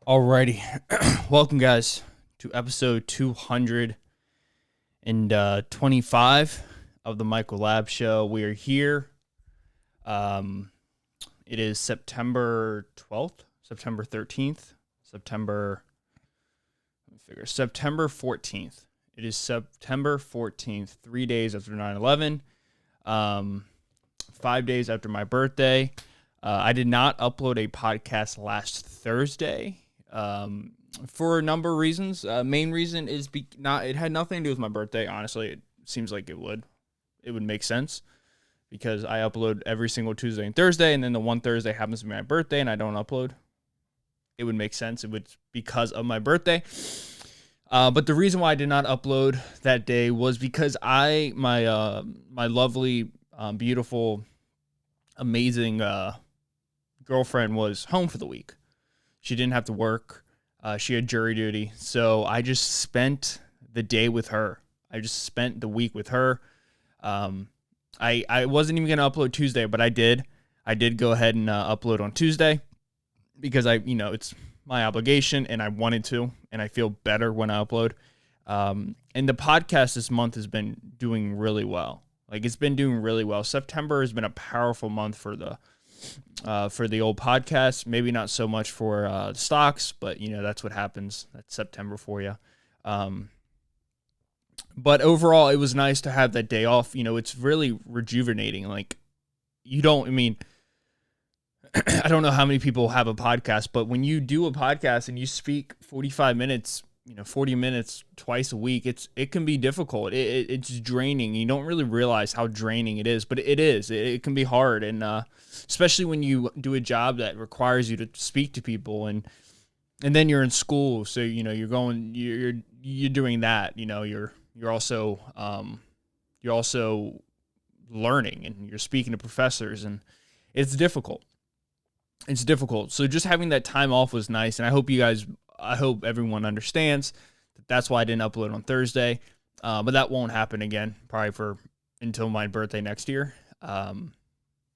Alrighty, welcome guys to episode 225 of the Michael Lab Show. We are here. It is September 12th, September 13th, September 14th. It is September 14th, 3 days after 9/11, 5 days after my birthday. I did not upload a podcast last Thursday. For a number of reasons. Main reason is it had nothing to do with my birthday. Honestly, it seems like it would make sense because I upload every single Tuesday and Thursday, and then the one Thursday happens to be my birthday and I don't upload. It would make sense. It would because of my birthday. But the reason why I did not upload that day was because my lovely, beautiful, amazing, girlfriend was home for the week. She didn't have to work. She had jury duty. So I just spent the day with her. I just spent the week with her. I wasn't even going to upload Tuesday, but I did. I did go ahead and upload on Tuesday because it's my obligation and I wanted to, and I feel better when I upload. And the podcast this month has been doing really well. It's been doing really well. September has been a powerful month for the old podcast. Maybe not so much for the stocks, but that's what happens. That's September for you. But overall, it was nice to have that day off. It's really rejuvenating. I don't know how many people have a podcast, but when you do a podcast and you speak 45 minutes, 40 minutes twice a week, it can be difficult. It's draining. You don't really realize how draining it is, but it is. It can be hard, and especially when you do a job that requires you to speak to people, and then you're in school, so you're doing that. You're also learning, and you're speaking to professors, and it's difficult. It's difficult. So just having that time off was nice, and I hope everyone understands that's why I didn't upload on Thursday. But that won't happen again, probably until my birthday next year.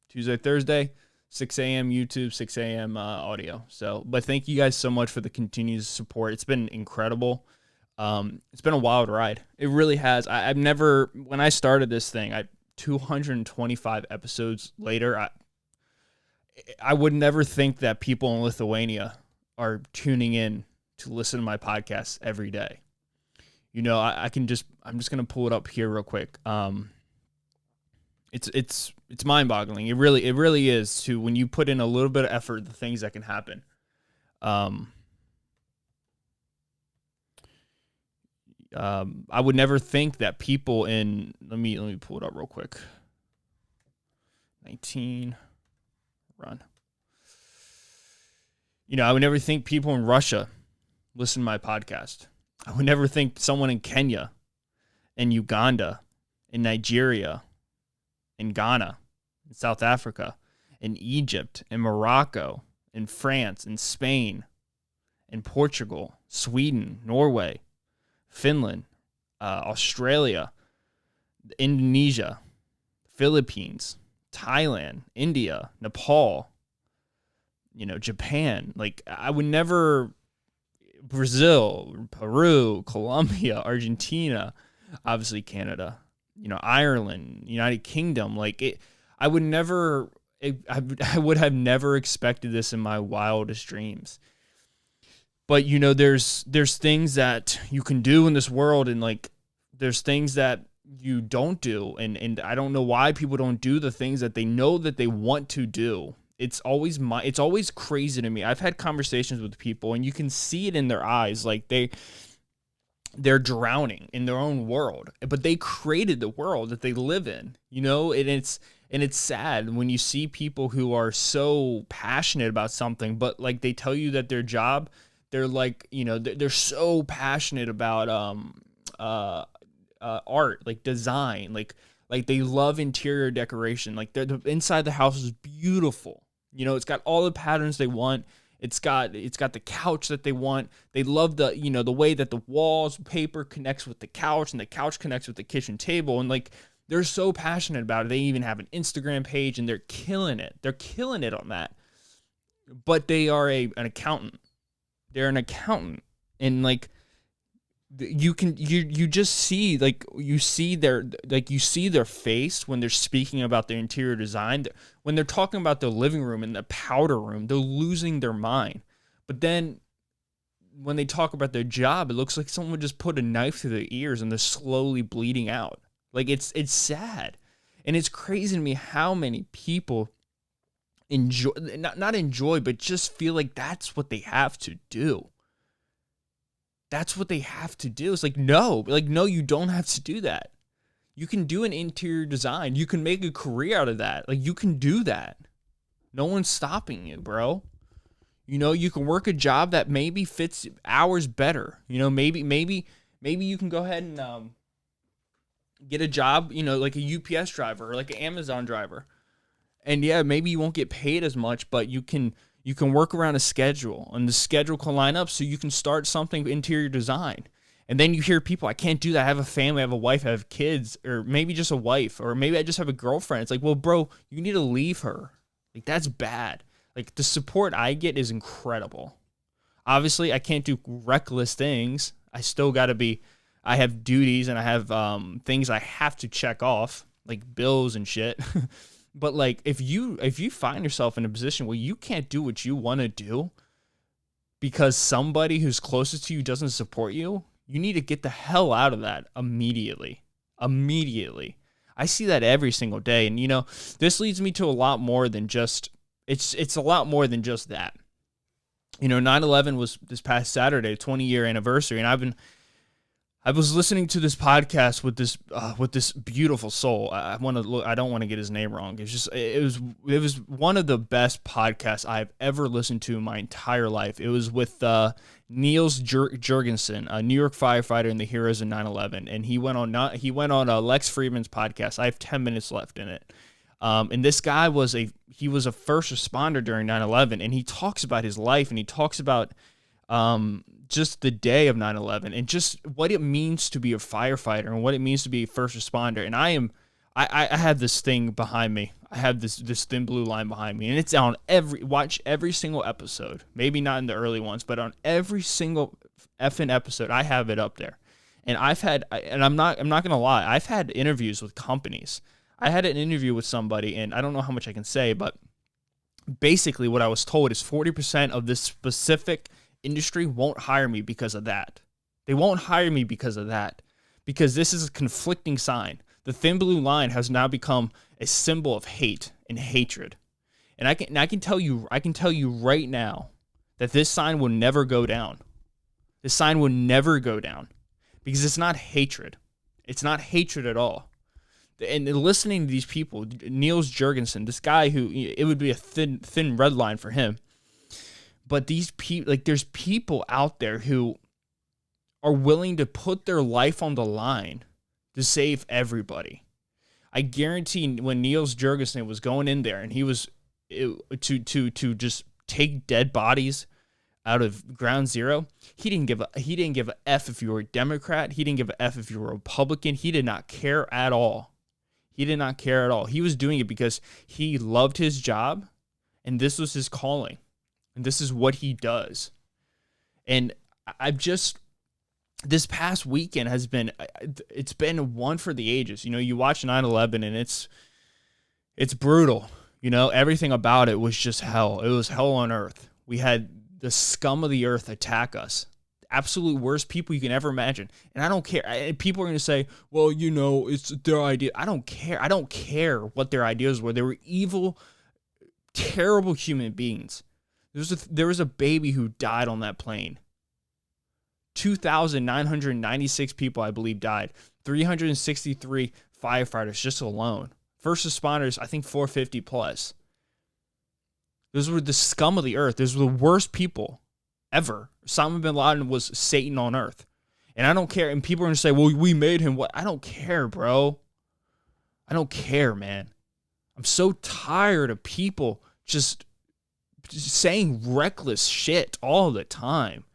Tuesday, Thursday, 6 a.m. YouTube, 6 a.m. Audio. But thank you guys so much for the continued support. It's been incredible. It's been a wild ride. It really has. When I started this thing, 225 episodes later, I would never think that people in Lithuania are tuning in to listen to my podcast every day. I'm just going to pull it up here real quick. It's mind-boggling. It really is, to when you put in a little bit of effort, the things that can happen. I would never think that people in, let me pull it up real quick. 19 run. I would never think people in Russia listen to my podcast. I would never think someone in Kenya, in Uganda, in Nigeria, in Ghana, in South Africa, in Egypt, in Morocco, in France, in Spain, in Portugal, Sweden, Norway, Finland, Australia, Indonesia, Philippines, Thailand, India, Nepal, Japan. I would never, Brazil, Peru, Colombia, Argentina, obviously Canada, Ireland, United Kingdom. I would have never expected this in my wildest dreams. But there's things that you can do in this world, and there's things that you don't do, and I don't know why people don't do the things that they know that they want to do. It's always crazy to me. I've had conversations with people, and you can see it in their eyes, they're drowning in their own world, but they created the world that they live in, and it's sad when you see people who are so passionate about something, but they tell you that their job, they're they're so passionate about art, design, they love interior decoration, the inside the house is beautiful. It's got all the patterns they want. It's got the couch that they want. They love the way that the walls paper connects with the couch, and the couch connects with the kitchen table, and they're so passionate about it. They even have an Instagram page, and they're killing it. They're killing it on that. But they are an accountant. They're an accountant, and like you just see you see their face when they're speaking about their interior design. When they're talking about their living room and the powder room, they're losing their mind. But then when they talk about their job, it looks like someone just put a knife through their ears and they're slowly bleeding out. Like it's sad. And it's crazy to me how many people enjoy, not enjoy, but just feel like that's what they have to do. That's what they have to do. It's like, no, you don't have to do that. You can do an interior design. You can make a career out of that. Like, you can do that. No one's stopping you, bro. You know, you can work a job that maybe fits hours better. You know, maybe you can go ahead and get a job, you know, like a UPS driver or like an Amazon driver. And yeah, maybe you won't get paid as much, but you can work around a schedule, and the schedule can line up so you can start something interior design. And then you hear people, I can't do that. I have a family, I have a wife, I have kids, or maybe just a wife, or maybe I just have a girlfriend. It's like, well, bro, you need to leave her. Like, that's bad. Like, the support I get is incredible. Obviously, I can't do reckless things. I have duties, and I have things I have to check off, like bills and shit. But like, if you find yourself in a position where you can't do what you want to do because somebody who's closest to you doesn't support you, you need to get the hell out of that immediately. Immediately. I see that every single day. And, you know, this leads me to a lot more than just, it's a lot more than just that. You know, 9/11 was this past Saturday, 20-year anniversary, and I was listening to this podcast with this beautiful soul. I don't want to get his name wrong. It was one of the best podcasts I've ever listened to in my entire life. It was with Niels Jurgensen, a New York firefighter in the heroes of 9/11, and he went on Lex Friedman's podcast. I have 10 minutes left in it. And this guy was a first responder during 9/11, and he talks about his life, and he talks about just the day of 9/11 and just what it means to be a firefighter and what it means to be a first responder. And I have this thing behind me. I have this thin blue line behind me, and it's on watch every single episode. Maybe not in the early ones, but on every single effing episode, I have it up there. And I'm not gonna lie, I've had interviews with companies. I had an interview with somebody, and I don't know how much I can say, but basically what I was told is 40% of this specific industry won't hire me because of that. They won't hire me because of that, because this is a conflicting sign. The thin blue line has now become a symbol of hate and hatred. And I can tell you right now that this sign will never go down. This sign will never go down because it's not hatred. It's not hatred at all. And listening to these people, Niels Jurgensen, this guy who, it would be a thin red line for him. But these people, like, there's people out there who are willing to put their life on the line to save everybody. I guarantee when Niels Jurgensen was going in there and he was to just take dead bodies out of ground zero, he didn't give a F if you were a Democrat. He didn't give a F if you were a Republican. He did not care at all. He did not care at all. He was doing it because he loved his job, and this was his calling. And this is what he does. And this past weekend it's been one for the ages. You know, you watch 9/11 and it's brutal. You know, everything about it was just hell. It was hell on earth. We had the scum of the earth attack us. Absolute worst people you can ever imagine. And I don't care. People are going to say, well, you know, it's their idea. I don't care. I don't care what their ideas were. They were evil, terrible human beings. There was a baby who died on that plane. 2,996 people, I believe, died. 363 firefighters just alone. First responders, I think 450 plus. Those were the scum of the earth. Those were the worst people ever. Osama bin Laden was Satan on earth. And I don't care. And people are going to say, well, we made him what? I don't care, bro. I don't care, man. I'm so tired of people just saying reckless shit all the time.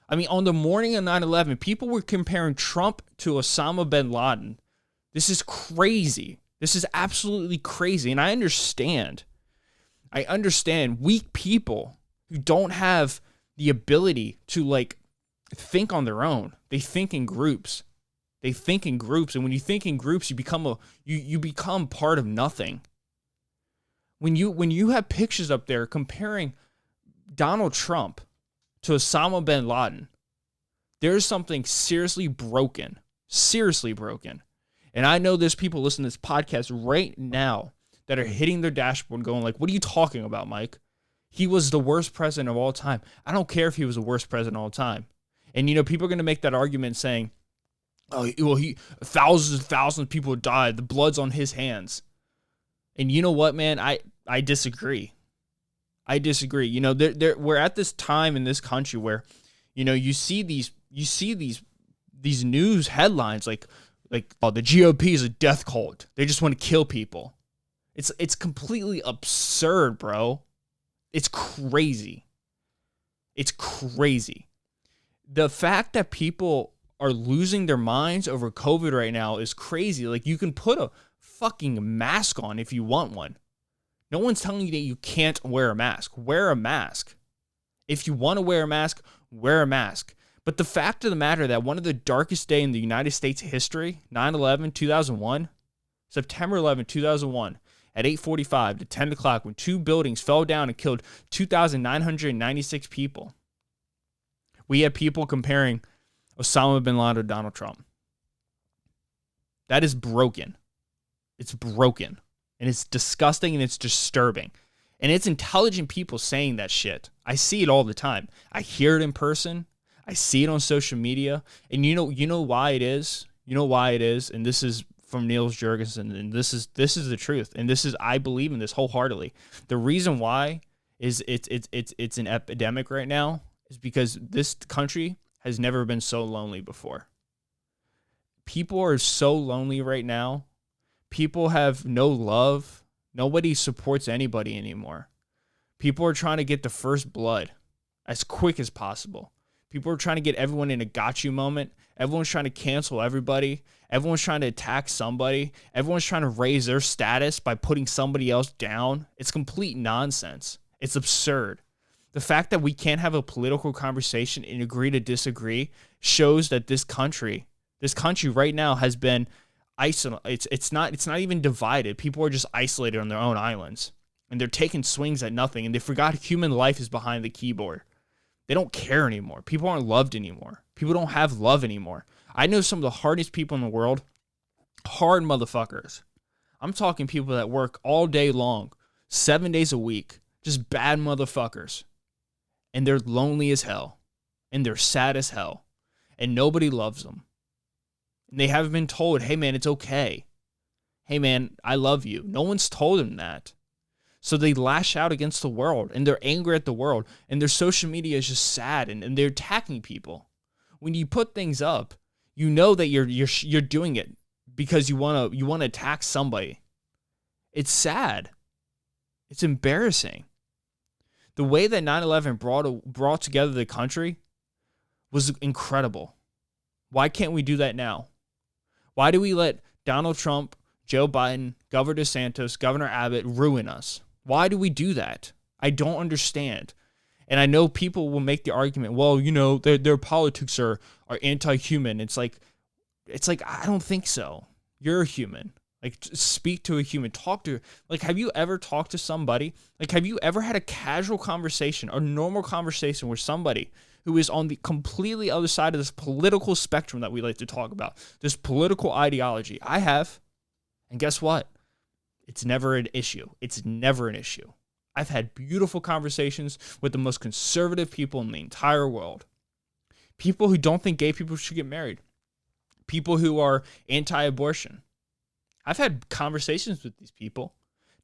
I mean, on the morning of 9/11, people were comparing Trump to Osama bin Laden. This is crazy. This is absolutely crazy. And I understand weak people who don't have the ability to like think on their own. They think in groups. And when you think in groups, you become part of nothing. When you have pictures up there comparing Donald Trump to Osama bin Laden, there's something seriously broken. And I know there's people listening to this podcast right now that are hitting their dashboard going like, what are you talking about, Mike? He was the worst president of all time. I don't care if he was the worst president of all time. And, people are going to make that argument saying, oh, well, thousands and thousands of people died. The blood's on his hands. And you know what, man? I disagree. We're at this time in this country where, you see these news headlines like, oh, the GOP is a death cult. They just want to kill people. It's completely absurd, bro. It's crazy. The fact that people are losing their minds over COVID right now is crazy. Like, you can put a fucking mask on if you want one. No one's telling you that you can't wear a mask. Wear a mask. If you want to wear a mask, wear a mask. But the fact of the matter that one of the darkest days in the United States history, 9/11, 2001, September 11, 2001, at 8:45 to 10 o'clock, when 2 buildings fell down and killed 2,996 people. We had people comparing Osama bin Laden to Donald Trump. That is broken. It's broken. And it's disgusting and it's disturbing. And it's intelligent people saying that shit. I see it all the time. I hear it in person. I see it on social media. And you know why it is? And this is from Niels Jurgensen, and this is the truth, and I believe in this wholeheartedly. The reason why is it's an epidemic right now is because this country has never been so lonely before. People are so lonely right now. People have no love. Nobody supports anybody anymore. People are trying to get the first blood as quick as possible. People are trying to get everyone in a got you moment. Everyone's trying to cancel everybody. Everyone's trying to attack somebody. Everyone's trying to raise their status by putting somebody else down. It's complete nonsense. It's absurd. The fact that we can't have a political conversation and agree to disagree shows that this country right now has been isolated. It's not even divided. People are just isolated on their own islands, and they're taking swings at nothing, and they forgot human life is behind the keyboard. They don't care anymore. People aren't loved anymore. People don't have love anymore. I know some of the hardest people in the world, hard motherfuckers. I'm talking people that work all day long, 7 days a week, just bad motherfuckers. And they're lonely as hell. And they're sad as hell. And nobody loves them. And they haven't been told, hey man, it's okay. Hey man, I love you. No one's told them that. So they lash out against the world, and they're angry at the world, and their social media is just sad, and they're attacking people. When you put things up, you know that you're doing it because you want to attack somebody. It's sad. It's embarrassing. The way that 9/11 brought together the country was incredible. Why can't we do that now? Why do we let Donald Trump, Joe Biden, Governor DeSantis, Governor Abbott ruin us? Why do we do that? I don't understand. And I know people will make the argument, well, their politics are anti-human. It's like I don't think so. You're a human. Like, speak to a human. Talk to, like, have you ever talked to somebody? Like, have you ever had a casual conversation or normal conversation with somebody who is on the completely other side of this political spectrum that we like to talk about, this political ideology? I have. And guess what? It's never an issue. It's never an issue. I've had beautiful conversations with the most conservative people in the entire world. People who don't think gay people should get married. People who are anti-abortion. I've had conversations with these people.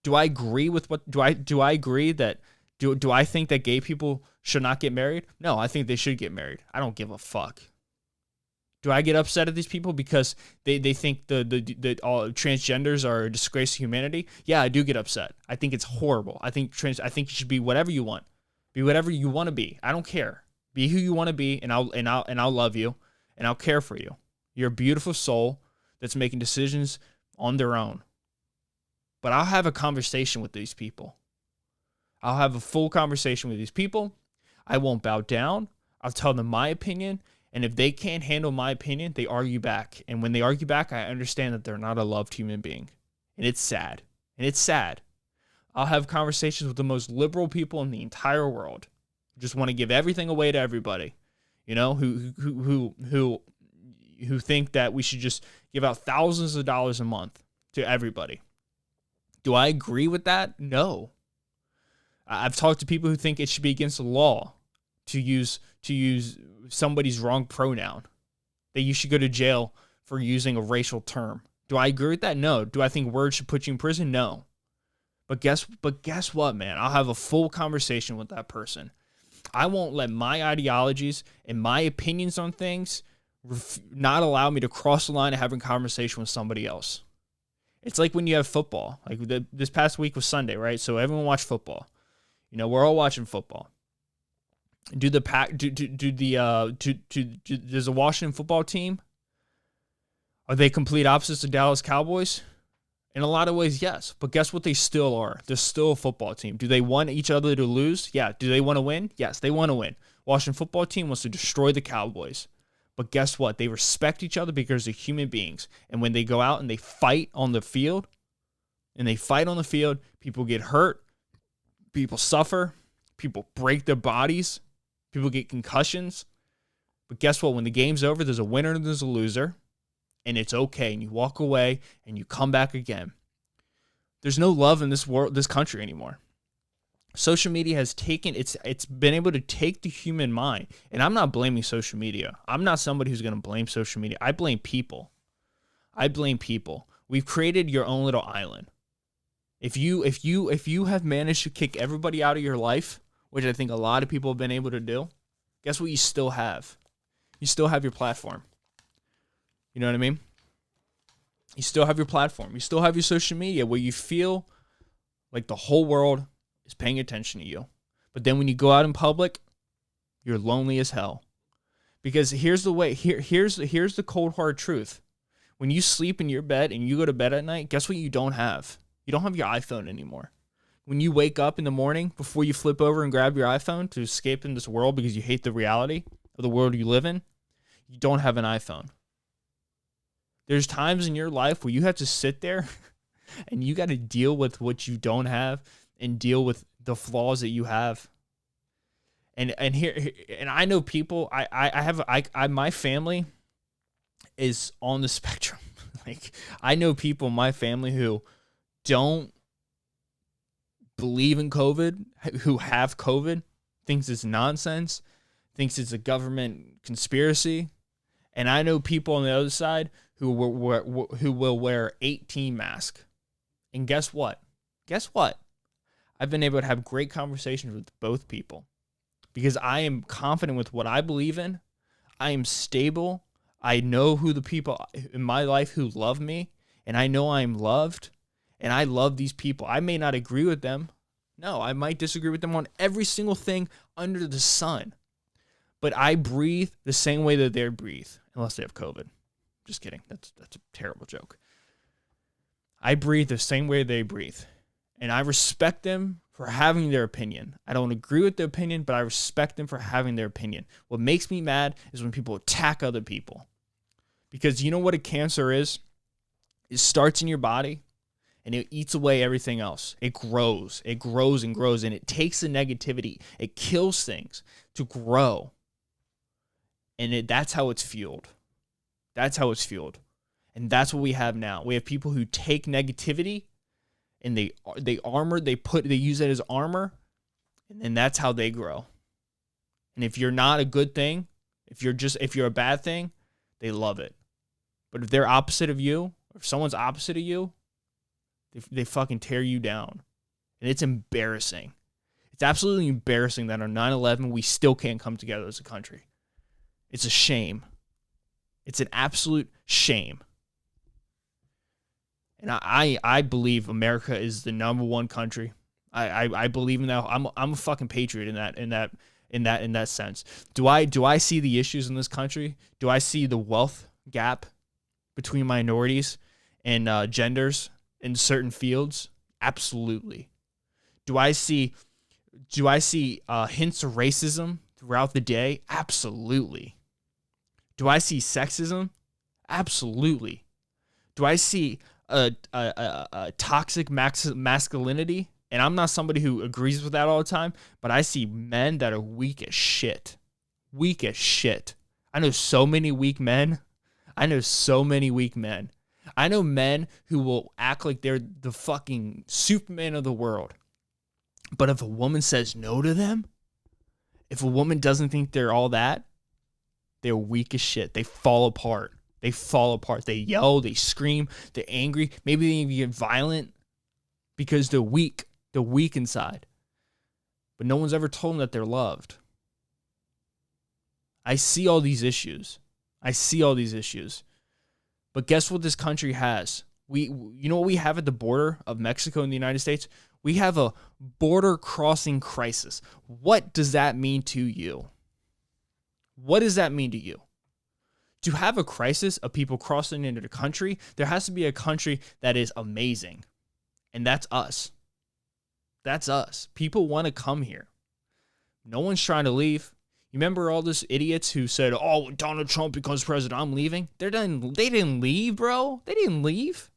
Do I agree with do I agree that do I think that gay people should not get married? No, I think they should get married. I don't give a fuck. Do I get upset at these people because they think the all transgenders are a disgrace to humanity? Yeah, I do get upset. I think it's horrible. I think you should be whatever you want. Be whatever you want to be. I don't care. Be who you want to be, and I'll love you, and I'll care for you. You're a beautiful soul that's making decisions on their own. But I'll have a conversation with these people. I'll have a full conversation with these people. I won't bow down. I'll tell them my opinion. And if they can't handle my opinion, they argue back. And when they argue back, I understand that they're not a loved human being. And it's sad. And it's sad. I'll have conversations with the most liberal people in the entire world who just want to give everything away to everybody. You know, who think that we should just give out thousands of dollars a month to everybody. Do I agree with that? No. I've talked to people who think it should be against the law to use somebody's wrong pronoun, that you should go to jail for using a racial term. Do I agree with that? No. Do I think words should put you in prison? No. But guess what, man? I'll have a full conversation with that person. I won't let my ideologies and my opinions on things not allow me to cross the line of having a conversation with somebody else. It's like when you have football. Like this past week was Sunday, right? So everyone watched football. You know, we're all watching football. Does the Washington football team, are they complete opposites of Dallas Cowboys? In a lot of ways, yes. But guess what they still are? They're still a football team. Do they want each other to lose? Yeah. Do they want to win? Yes, they want to win. Washington football team wants to destroy the Cowboys. But guess what? They respect each other because they're human beings. And when they go out and they fight on the field, people get hurt, people suffer, people break their bodies, people get concussions. But guess what? When the game's over, there's a winner and there's a loser. And it's okay, and you walk away, and you come back again. There's no love in this world, this country anymore. Social media has taken, it's been able to take the human mind, and I'm not blaming social media. I'm not somebody who's going to blame social media. I blame people. We've created your own little island. If you have managed to kick everybody out of your life, which I think a lot of people have been able to do, guess what you still have? You still have your platform. You know what I mean? You still have your platform. You still have your social media where you feel like the whole world is paying attention to you. But then when you go out in public, you're lonely as hell. Because here's the cold hard truth. When you sleep in your bed and you go to bed at night, guess what you don't have? You don't have your iPhone anymore. When you wake up in the morning, before you flip over and grab your iPhone to escape in this world because you hate the reality of the world you live in, you don't have an iPhone. There's times in your life where you have to sit there and you got to deal with what you don't have and deal with the flaws that you have. And I know people, my family is on the spectrum. Like, I know people in my family who don't believe in COVID, who have COVID, thinks it's nonsense, thinks it's a government conspiracy. And I know people on the other side who will wear 18 masks. And guess what? I've been able to have great conversations with both people because I am confident with what I believe in. I am stable. I know who the people in my life who love me, and I know I'm loved, and I love these people. I may not agree with them. No, I might disagree with them on every single thing under the sun. But I breathe the same way that they breathe, unless they have COVID. Just kidding. That's a terrible joke. I breathe the same way they breathe. And I respect them for having their opinion. I don't agree with their opinion, but I respect them for having their opinion. What makes me mad is when people attack other people. Because you know what a cancer is? It starts in your body, and it eats away everything else. It grows and grows, and it takes the negativity. It kills things to grow. And that's how it's fueled. And that's what we have now. We have people who take negativity and they use it as armor, and that's how they grow. And if you're not a good thing, if you're a bad thing, they love it. But if they're opposite of you, or if someone's opposite of you, they fucking tear you down. And it's embarrassing. It's absolutely embarrassing that on 9/11 we still can't come together as a country. It's a shame. It's an absolute shame. And I believe America is the number one country. I believe in that. I'm a fucking patriot in that sense. Do I see the issues in this country? Do I see the wealth gap between minorities and genders in certain fields? Absolutely. Do I see hints of racism throughout the day? Absolutely. Do I see sexism? Absolutely. Do I see a toxic masculinity? And I'm not somebody who agrees with that all the time, but I see men that are weak as shit. Weak as shit. I know so many weak men. I know men who will act like they're the fucking Superman of the world. But if a woman says no to them, if a woman doesn't think they're all that, they're weak as shit. They fall apart. They yell, they scream, they're angry. Maybe they even get violent because they're weak. They're weak inside. But no one's ever told them that they're loved. I see all these issues. But guess what this country has? You know what we have at the border of Mexico and the United States? We have a border crossing crisis. What does that mean to you? What does that mean to you? To have a crisis of people crossing into the country, there has to be a country that is amazing. And that's us. That's us. People want to come here. No one's trying to leave. You remember all those idiots who said, oh, Donald Trump becomes president, I'm leaving? They didn't leave, bro. They didn't leave.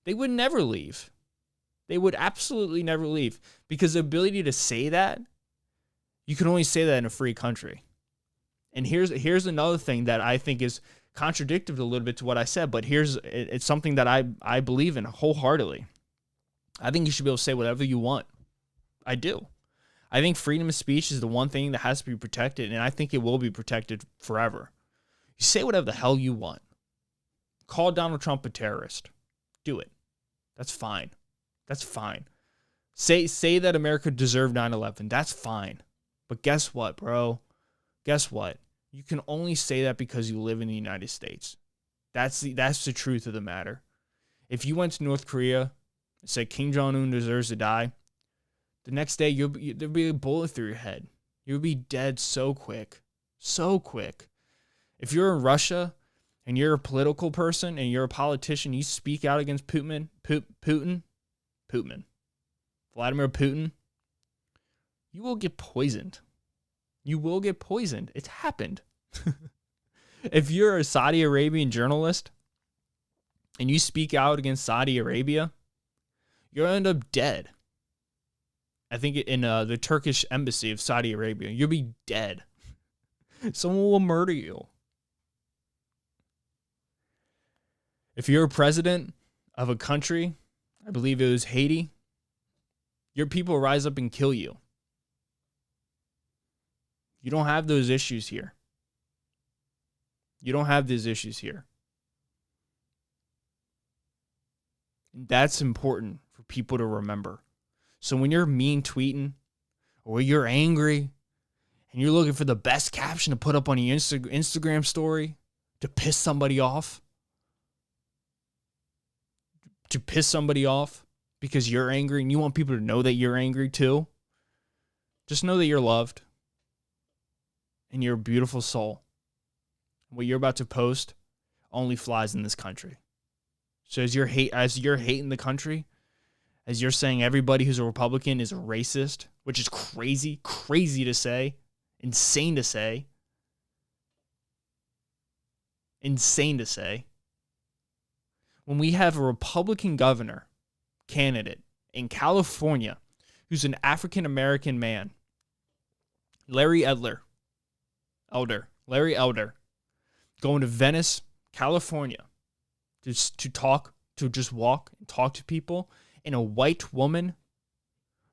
They would never leave. They would absolutely never leave. Because the ability to say that, you can only say that in a free country. And here's another thing that I think is contradictory a little bit to what I said, but it's something that I believe in wholeheartedly. I think you should be able to say whatever you want. I do. I think freedom of speech is the one thing that has to be protected, and I think it will be protected forever. You say whatever the hell you want. Call Donald Trump a terrorist. Do it. That's fine. That's fine. Say that America deserved 9/11. That's fine. But guess what, bro? Guess what? You can only say that because you live in the United States. That's the truth of the matter. If you went to North Korea and said Kim Jong-un deserves to die, the next day there'd be a bullet through your head. You'll be dead so quick. So quick. If you're in Russia and you're a political person and you're a politician, you speak out against Vladimir Putin, you will get poisoned. It's happened. If you're a Saudi Arabian journalist and you speak out against Saudi Arabia, you'll end up dead. I think in the Turkish embassy of Saudi Arabia, you'll be dead. Someone will murder you. If you're a president of a country, I believe it was Haiti, your people rise up and kill you. You don't have those issues here. And that's important for people to remember. So when you're mean tweeting or you're angry and you're looking for the best caption to put up on your Instagram story to piss somebody off because you're angry and you want people to know that you're angry too, just know that you're loved and you're a beautiful soul. What you're about to post only flies in this country. So as you're hating the country, as you're saying everybody who's a Republican is a racist, which is crazy to say, insane to say. When we have a Republican governor candidate in California who's an African-American man, Larry Elder, going to Venice, California, to just walk and talk to people, and a white woman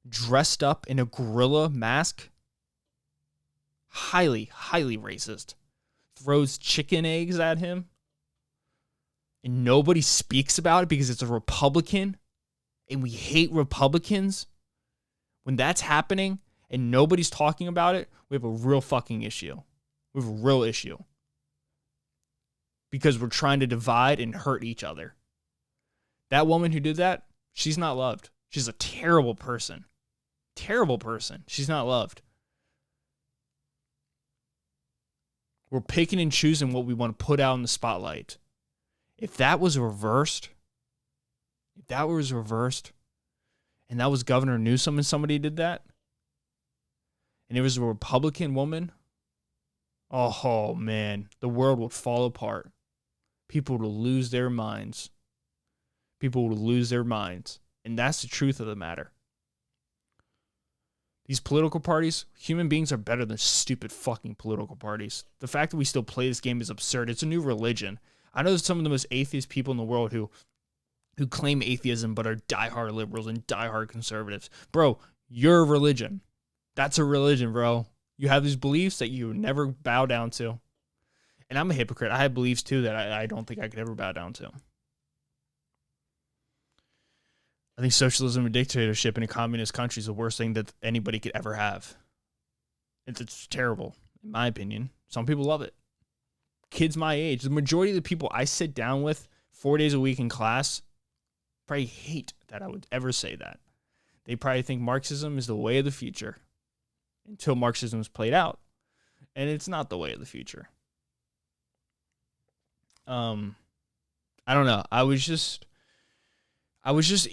dressed up in a gorilla mask, highly racist, throws chicken eggs at him, and nobody speaks about it because it's a Republican, and we hate Republicans. When that's happening and nobody's talking about it, we have a real fucking issue. We have a real issue. Because we're trying to divide and hurt each other. That woman who did that, she's not loved. She's a terrible person. She's not loved. We're picking and choosing what we want to put out in the spotlight. If that was reversed, and that was Governor Newsom and somebody did that, and it was a Republican woman, oh man, the world would fall apart. People would lose their minds. People would lose their minds. And that's the truth of the matter. These political parties, human beings are better than stupid fucking political parties. The fact that we still play this game is absurd. It's a new religion. I know there's some of the most atheist people in the world who claim atheism but are diehard liberals and diehard conservatives. Bro, you're a religion. That's a religion, bro. You have these beliefs that you never bow down to. And I'm a hypocrite. I have beliefs too that I don't think I could ever bow down to. I think socialism and dictatorship in a communist country is the worst thing that anybody could ever have. It's terrible, in my opinion. Some people love it. Kids my age, the majority of the people I sit down with 4 days a week in class probably hate that I would ever say that. They probably think Marxism is the way of the future until Marxism is played out. And it's not the way of the future. I don't know. I was just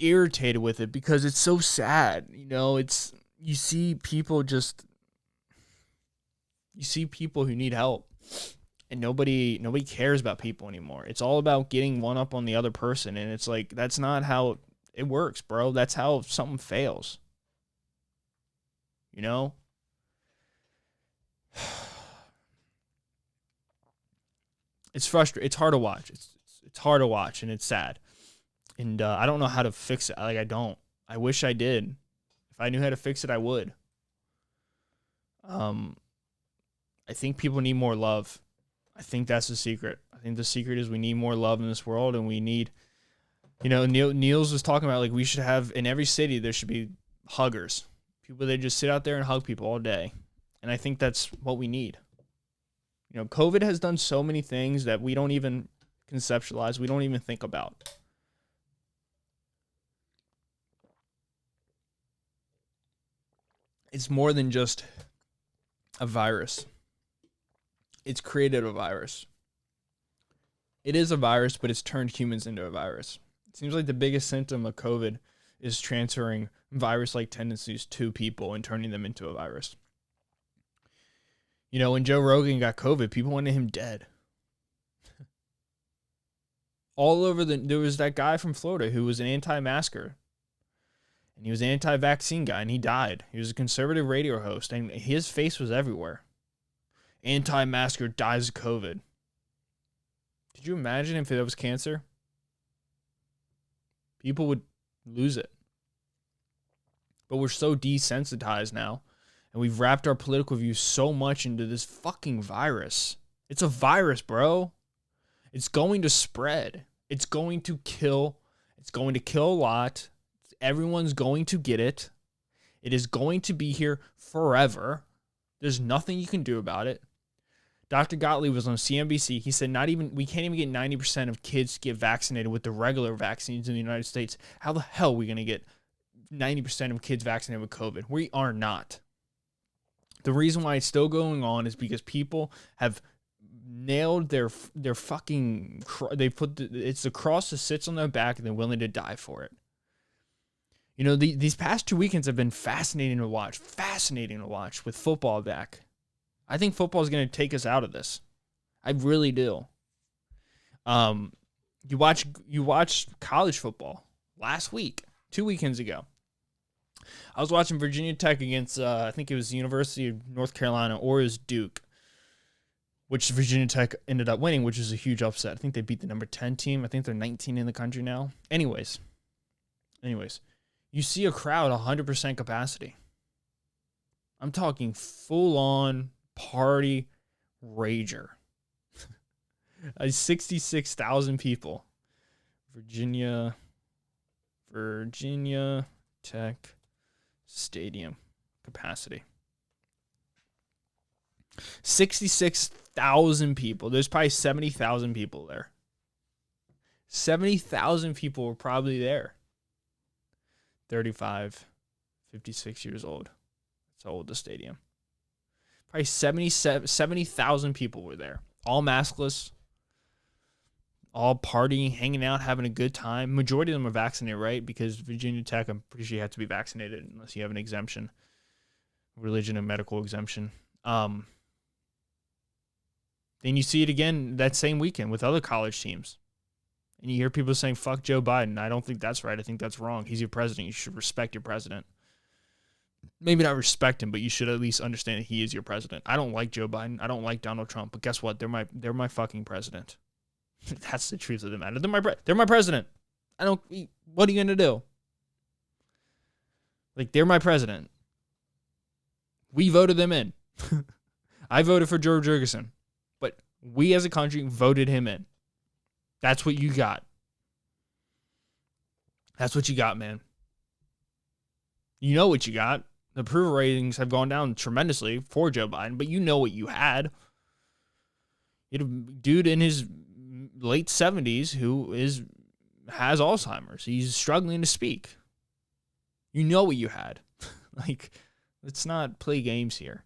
irritated with it because it's so sad. You know, you see people who need help, and nobody cares about people anymore. It's all about getting one up on the other person, and it's like, that's not how it works, bro. That's how something fails. You know? It's frustrating. It's hard to watch. It's hard to watch, and it's sad. And I don't know how to fix it. Like, I don't. I wish I did. If I knew how to fix it, I would. I think people need more love. I think that's the secret. I think the secret is we need more love in this world, and we need, you know, Niels was talking about, like, we should have, in every city, there should be huggers. People that just sit out there and hug people all day. And I think that's what we need. You know, COVID has done so many things that we don't even conceptualize. We don't even think about. It's more than just a virus. It's created a virus. It is a virus, but it's turned humans into a virus. It seems like the biggest symptom of COVID is transferring virus-like tendencies to people and turning them into a virus. You know, when Joe Rogan got COVID, people wanted him dead. All over there was that guy from Florida who was an anti-masker. And he was an anti-vaccine guy, and he died. He was a conservative radio host, and his face was everywhere. Anti-masker dies of COVID. Could you imagine if it was cancer? People would lose it. But we're so desensitized now, and we've wrapped our political views so much into this fucking virus. It's a virus, bro. It's going to spread. It's going to kill. It's going to kill a lot. Everyone's going to get it. It is going to be here forever. There's nothing you can do about it. Dr. Gottlieb was on CNBC. He said we can't even get 90% of kids to get vaccinated with the regular vaccines in the United States. How the hell are we going to get 90% of kids vaccinated with COVID? We are not. The reason why it's still going on is because people have nailed their fucking, it's the cross that sits on their back and they're willing to die for it. You know, these past 2 weekends have been fascinating to watch with football back. I think football is going to take us out of this. I really do. You watch college football last week, 2 weekends ago. I was watching Virginia Tech against, I think it was the University of North Carolina, or it was Duke, which Virginia Tech ended up winning, which is a huge upset. I think they beat the number 10 team. I think they're 19 in the country now. Anyways, you see a crowd 100% capacity. I'm talking full-on party rager. 66,000 people. Virginia Tech Stadium capacity. 66,000 people. There's probably 70,000 people there. 70,000 people were probably there. 35, 56 years old. That's how old the stadium. Probably 70,000 people were there. All maskless. All partying, hanging out, having a good time. Majority of them are vaccinated, right? Because Virginia Tech, I'm pretty sure you have to be vaccinated unless you have an exemption. religion and medical exemption. Then you see it again that same weekend with other college teams. And you hear people saying, fuck Joe Biden. I don't think that's right. I think that's wrong. He's your president. You should respect your president. Maybe not respect him, but you should at least understand that he is your president. I don't like Joe Biden. I don't like Donald Trump. But guess what? They're my fucking president. That's the truth of the matter. They're my president. What are you going to do? Like, they're my president. We voted them in. I voted for Joe Jurgensen. But we as a country voted him in. That's what you got. That's what you got, man. You know what you got. The approval ratings have gone down tremendously for Joe Biden, but you know what you had. You had a dude in his late 70s who has Alzheimer's. He's struggling to speak. You know what you had. Like, let's not play games here.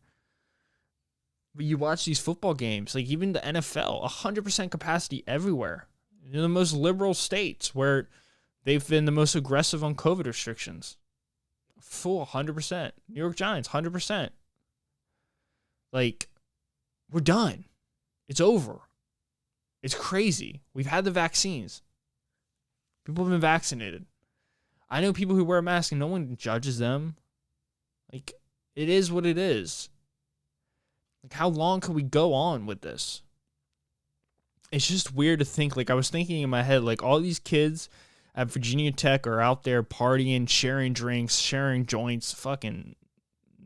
But you watch these football games, like even the NFL, 100% capacity everywhere. In the most liberal states where they've been the most aggressive on COVID restrictions. Full 100%. New York Giants, 100%. Like, we're done. It's over. It's crazy. We've had the vaccines. People have been vaccinated. I know people who wear masks and no one judges them. Like, it is what it is. Like, how long can we go on with this? It's just weird to think. Like, I was thinking in my head, like, all these kids at Virginia Tech are out there partying, sharing drinks, sharing joints, fucking,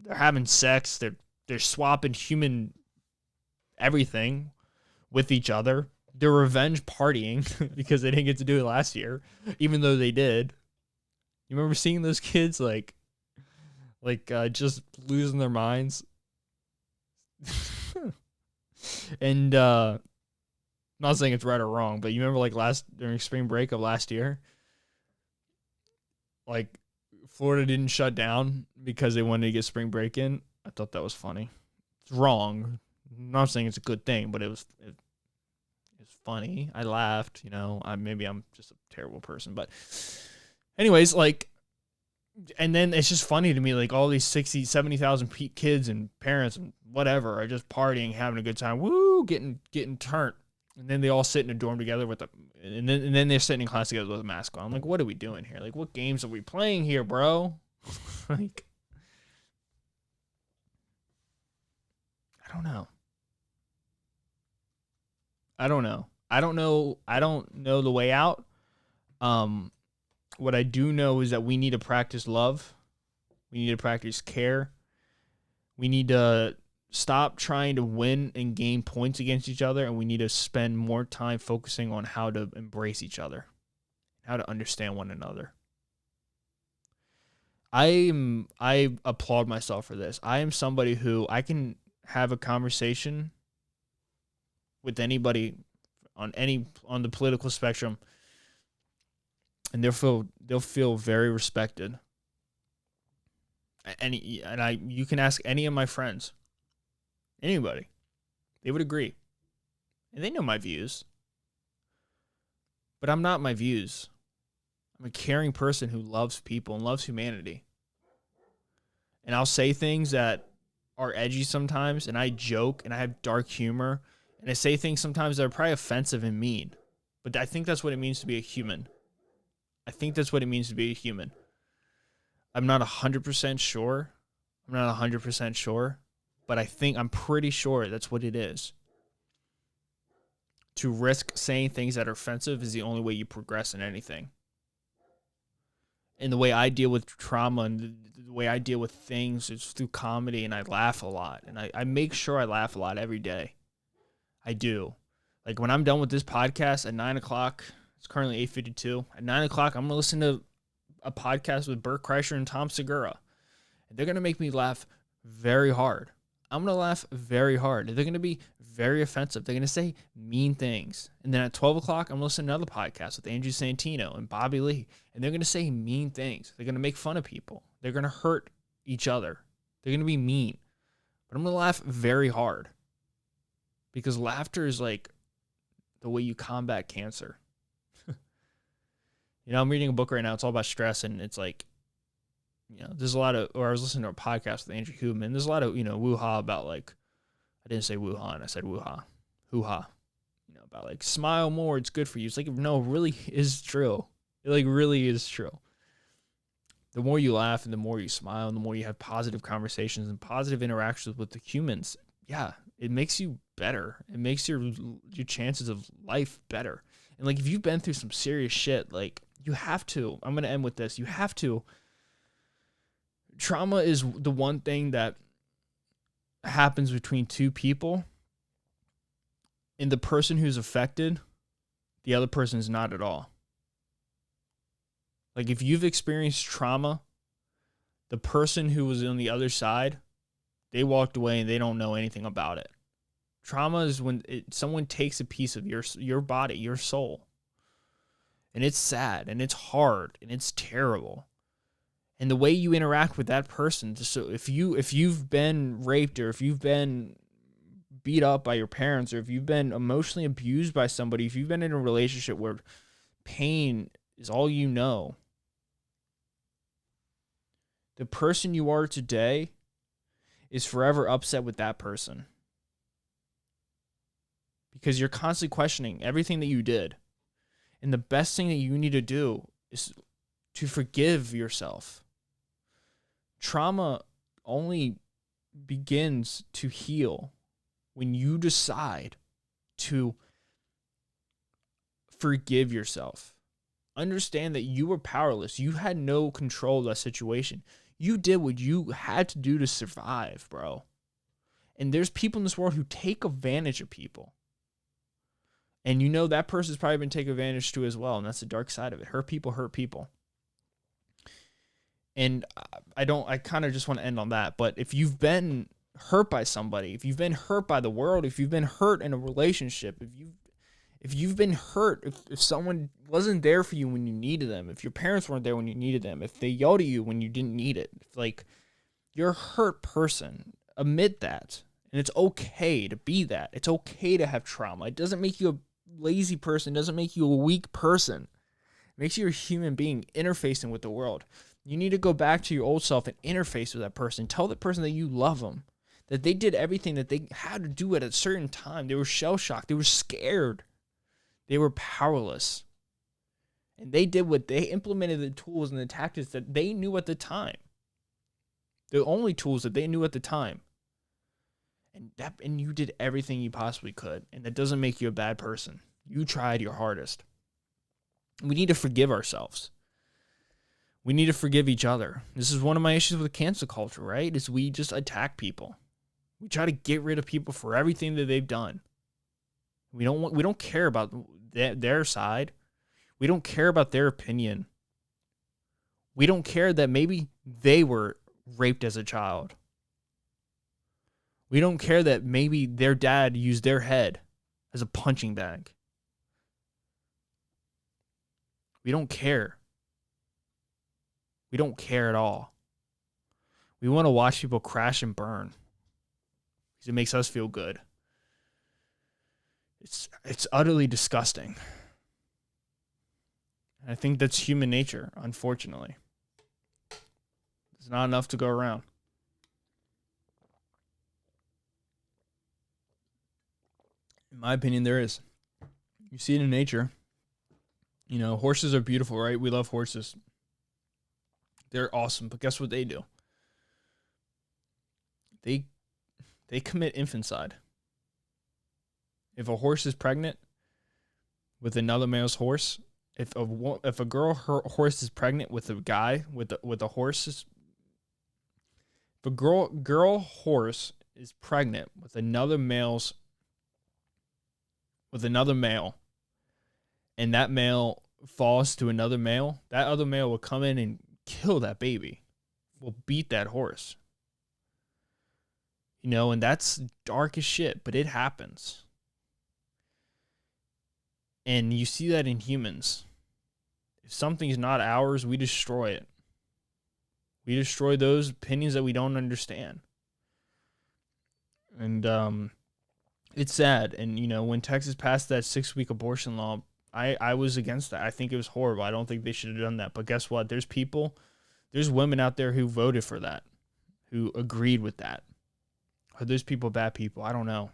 they're having sex, they're swapping human everything with each other. They're revenge partying because they didn't get to do it last year, even though they did. You remember seeing those kids like just losing their minds? And I'm not saying it's right or wrong, but you remember like during spring break of last year, like Florida didn't shut down because they wanted to get spring break in. I thought that was funny. It's wrong. I'm not saying it's a good thing, but it was funny. I laughed, maybe I'm just a terrible person, but anyways, like, and then it's just funny to me, like all these 60, 70,000 kids and parents and whatever are just partying, having a good time, woo, getting turned. And then they all sit in a dorm together and then they're sitting in class together with a mask on. I'm like, what are we doing here? Like, what games are we playing here, bro? Like, I don't know. I don't know the way out. What I do know is that we need to practice love. We need to practice care. We need to stop trying to win and gain points against each other, and we need to spend more time focusing on how to embrace each other, how to understand one another. I applaud myself for this. I am somebody who I can have a conversation with anybody on the political spectrum, and they'll feel very respected. You can ask any of my friends, anybody, they would agree, and they know my views. But I'm not my views. I'm a caring person who loves people and loves humanity. And I'll say things that are edgy sometimes, and I joke, and I have dark humor, and I say things sometimes that are probably offensive and mean. But I think that's what it means to be a human. I'm not 100% sure. But I'm pretty sure that's what it is. To risk saying things that are offensive is the only way you progress in anything. And the way I deal with trauma and the way I deal with things is through comedy, and I laugh a lot. And I make sure I laugh a lot every day. I do. Like when I'm done with this podcast at 9 o'clock, it's currently 8:52. At 9 o'clock, I'm going to listen to a podcast with Bert Kreischer and Tom Segura. And they're going to make me laugh very hard. I'm going to laugh very hard. They're going to be very offensive. They're going to say mean things. And then at 12 o'clock, I'm going to listen to another podcast with Andrew Santino and Bobby Lee. And they're going to say mean things. They're going to make fun of people. They're going to hurt each other. They're going to be mean. But I'm going to laugh very hard. Because laughter is like the way you combat cancer. I'm reading a book right now. It's all about stress. And it's like, there's a lot of, or I was listening to a podcast with Andrew Huberman, and there's a lot of, woo-ha about like, I didn't say woo-ha, and I said woo-ha, hoo-ha, about like smile more, it's good for you. It's like, no, it really is true. It like really is true. The more you laugh and the more you smile and the more you have positive conversations and positive interactions with the humans, yeah, it makes you better. It makes your chances of life better. And like, if you've been through some serious shit, like you have to, I'm going to end with this. You have to, trauma is the one thing that happens between two people, and the person who's affected, the other person is not at all. Like if you've experienced trauma, the person who was on the other side, they walked away and they don't know anything about it. Trauma is when someone takes a piece of your body, your soul. And it's sad and it's hard and it's terrible. And the way you interact with that person, so if you've been raped or if you've been beat up by your parents or if you've been emotionally abused by somebody, if you've been in a relationship where pain is all you know, the person you are today is forever upset with that person. Because you're constantly questioning everything that you did. And the best thing that you need to do is to forgive yourself. Trauma only begins to heal when you decide to forgive yourself. Understand that you were powerless. You had no control of that situation. You did what you had to do to survive, bro. And there's people in this world who take advantage of people. And that person's probably been taken advantage to as well. And that's the dark side of it. Hurt people hurt people. And I kind of just want to end on that. But if you've been hurt by somebody, if you've been hurt by the world, if you've been hurt in a relationship, if you've been hurt, if someone wasn't there for you when you needed them, if your parents weren't there when you needed them, if they yelled at you when you didn't need it, like you're a hurt person, admit that. And it's okay to be that. It's okay to have trauma. It doesn't make you a lazy person. It doesn't make you a weak person. It makes you a human being interfacing with the world. You need to go back to your old self and interface with that person. Tell that person that you love them, that they did everything that they had to do at a certain time. They were shell-shocked. They were scared. They were powerless. And they implemented the tools and the tactics that they knew at the time. The only tools that they knew at the time. And you did everything you possibly could. And that doesn't make you a bad person. You tried your hardest. We need to forgive ourselves. We need to forgive each other. This is one of my issues with cancel culture, right? Is we just attack people. We try to get rid of people for everything that they've done. We don't care about their side. We don't care about their opinion. We don't care that maybe they were raped as a child. We don't care that maybe their dad used their head as a punching bag. We don't care. We don't care at all. We want to watch people crash and burn because it makes us feel good. It's utterly disgusting. And I think that's human nature, unfortunately. There's not enough to go around. In my opinion, there is. You see it in nature. Horses are beautiful, right? We love horses. They're awesome, but guess what they do? They commit infanticide. If a horse is pregnant with another male's horse, if a horse is pregnant with a guy with a horse, if a girl horse is pregnant with another male, and that male falls to another male, that other male will come in and kill that baby, will beat that horse. And that's dark as shit, but it happens. And you see that in humans. If something's not ours, we destroy it. We destroy those opinions that we don't understand. And it's sad. And, when Texas passed that 6-week abortion law, I was against that. I think it was horrible. I don't think they should have done that. But guess what? There's people There's women out there who voted for that, who agreed with that. Are those people bad people? I don't know.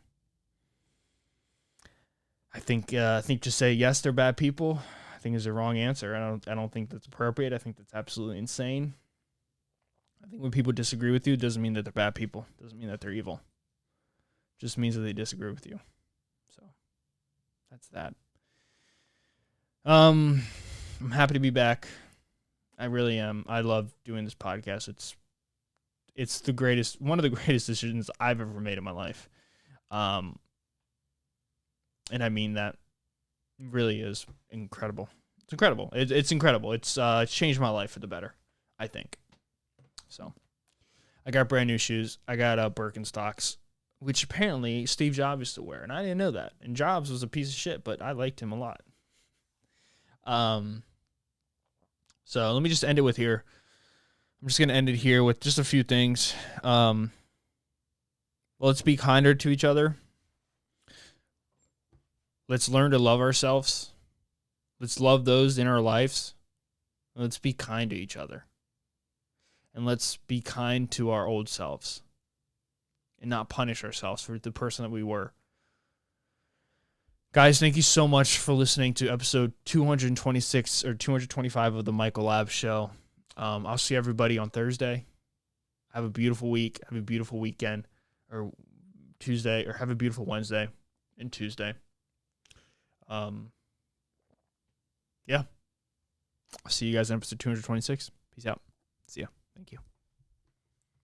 I think to say yes, they're bad people, I think is the wrong answer. I don't think that's appropriate. I think that's absolutely insane. I think when people disagree with you, it doesn't mean that they're bad people. It doesn't mean that they're evil. It just means that they disagree with you. So that's that. I'm happy to be back. I really am. I love doing this podcast. It's one of the greatest decisions I've ever made in my life. And I mean that. It really is incredible. It's incredible. It's incredible. It's changed my life for the better, I think. So I got brand new shoes. I got Birkenstocks, which apparently Steve Jobs used to wear, and I didn't know that. And Jobs was a piece of shit, but I liked him a lot. So let me just end it with here. I'm just going to end it here with just a few things. Let's be kinder to each other. Let's learn to love ourselves. Let's love those in our lives. Let's be kind to each other. And let's be kind to our old selves and not punish ourselves for the person that we were. Guys, thank you so much for listening to episode 226 or 225 of the Michael Lab Show. I'll see everybody on Thursday. Have a beautiful week. Have a beautiful weekend. Or Tuesday. Or have a beautiful Wednesday and Tuesday. Yeah. I'll see you guys in episode 226. Peace out. See ya. Thank you.